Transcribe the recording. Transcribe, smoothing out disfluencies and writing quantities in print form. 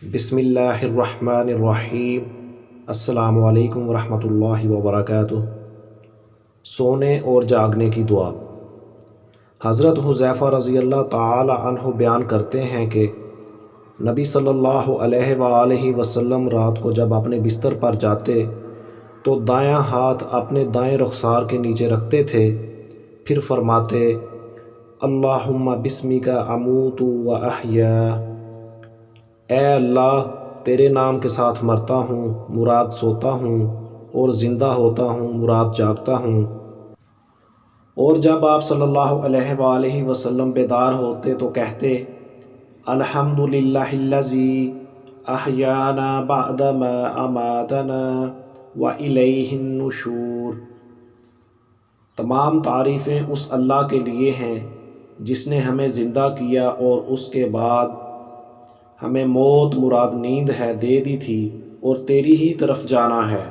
بسم اللہ الرحمن الرحیم۔ السلام علیکم ورحمۃ اللہ وبرکاتہ۔ سونے اور جاگنے کی دعا۔ حضرت حذیفہ رضی اللہ تعالی عنہ بیان کرتے ہیں کہ نبی صلی اللہ علیہ وآلہ وسلم رات کو جب اپنے بستر پر جاتے تو دایاں ہاتھ اپنے دائیں رخسار کے نیچے رکھتے تھے، پھر فرماتے اللہم بسمک اموت و احیا، اے اللہ تیرے نام کے ساتھ مرتا ہوں، مراد سوتا ہوں، اور زندہ ہوتا ہوں، مراد جاگتا ہوں۔ اور جب آپ صلی اللہ علیہ وآلہ وسلم بیدار ہوتے تو کہتے الحمد للہ الذی احیانا بعد ما اماتنا والیہ النشور۔ تمام تعریفیں اس اللہ کے لیے ہیں جس نے ہمیں زندہ کیا اور اس کے بعد ہمیں موت مراد نیند ہے دے دی تھی، اور تیری ہی طرف جانا ہے۔